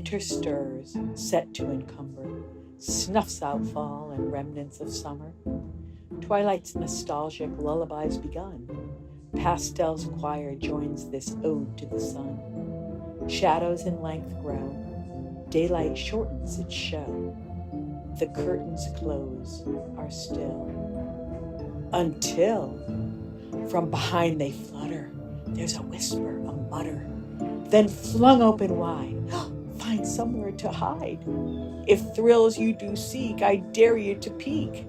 Winter stirs, set to encumber, snuffs out fall and remnants of summer. Twilight's nostalgic lullabies begun. Pastel's choir joins this ode to the sun. Shadows in length grow. Daylight shortens its show. The curtains close, are still. Until from behind they flutter. There's a whisper, a mutter. Then flung open wide, find somewhere to hide. If thrills you do seek, I dare you to peek.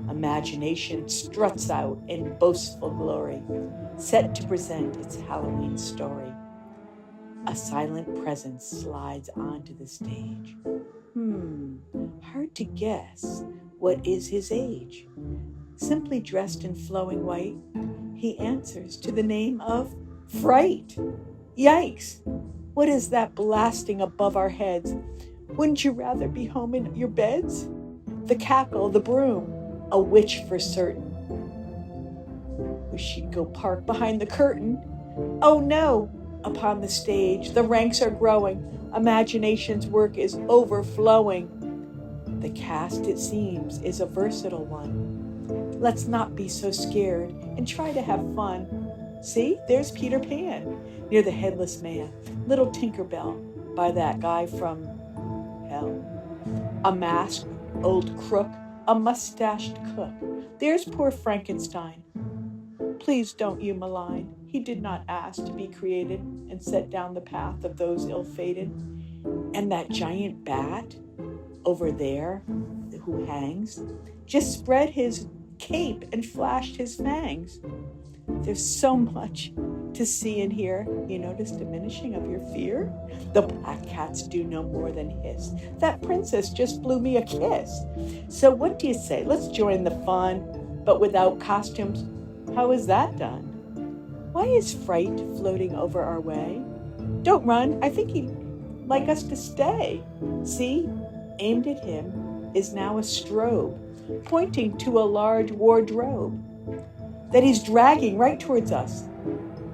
Imagination struts out in boastful glory, set to present its Halloween story. A silent presence slides onto the stage. Hard to guess what is his age. Simply dressed in flowing white, he answers to the name of Fright. Yikes! What is that blasting above our heads? Wouldn't you rather be home in your beds? The cackle, the broom, a witch for certain. Wish she'd go park behind the curtain. Oh no! Upon the stage, the ranks are growing. Imagination's work is overflowing. The cast, it seems, is a versatile one. Let's not be so scared and try to have fun. See, there's Peter Pan near the headless man, little Tinkerbell by that guy from hell. A masked old crook, a mustached cook. There's poor Frankenstein. Please don't you malign. He did not ask to be created and set down the path of those ill-fated. And that giant bat over there who hangs just spread his cape and flashed his fangs. There's so much to see and hear. You notice diminishing of your fear? The black cats do no more than hiss. That princess just blew me a kiss. So what do you say? Let's join the fun, but without costumes. How is that done? Why is Fright floating over our way? Don't run. I think he'd like us to stay. See, aimed at him is now a strobe, pointing to a large wardrobe that he's dragging right towards us.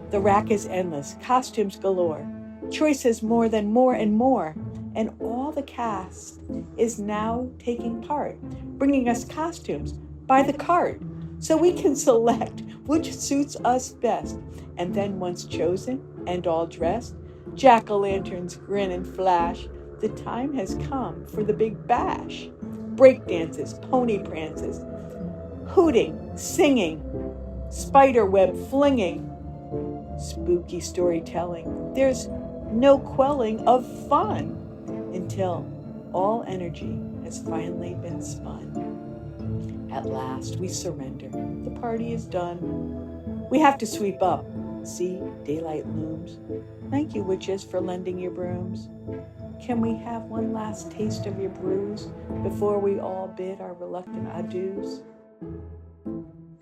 The rack is endless, costumes galore, choices more than more and more, and all the cast is now taking part, bringing us costumes by the cart, so we can select which suits us best. And then once chosen and all dressed, jack-o'-lanterns grin and flash. The time has come for the big bash. Break dances, pony prances, hooting, singing, spider web flinging, spooky storytelling. There's no quelling of fun until all energy has finally been spun. At last we surrender. The party is done. We have to sweep up. See, daylight looms. Thank you, witches, for lending your brooms. Can we have one last taste of your brews before we all bid our reluctant adieus?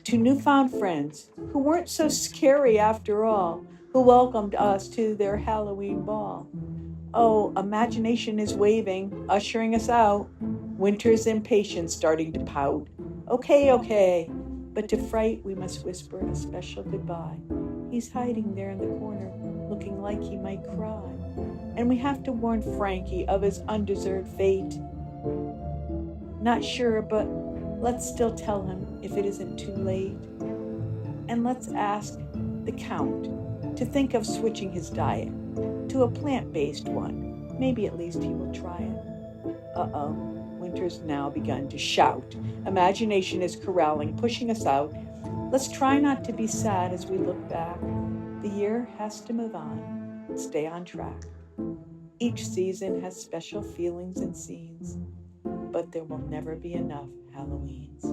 To newfound friends who weren't so scary after all, who welcomed us to their Halloween ball. Oh, imagination is waving, ushering us out. Winter's impatient, starting to pout. Okay, but to Fright we must whisper a special goodbye. He's hiding there in the corner, looking like he might cry. And we have to warn Frankie of his undeserved fate. Not sure, but let's still tell him if it isn't too late. And let's ask the Count to think of switching his diet to a plant-based one. Maybe at least he will try it. Uh-oh, Winter's now begun to shout. Imagination is corralling, pushing us out. Let's try not to be sad as we look back. The year has to move on, stay on track. Each season has special feelings and scenes, but there will never be enough Halloweens.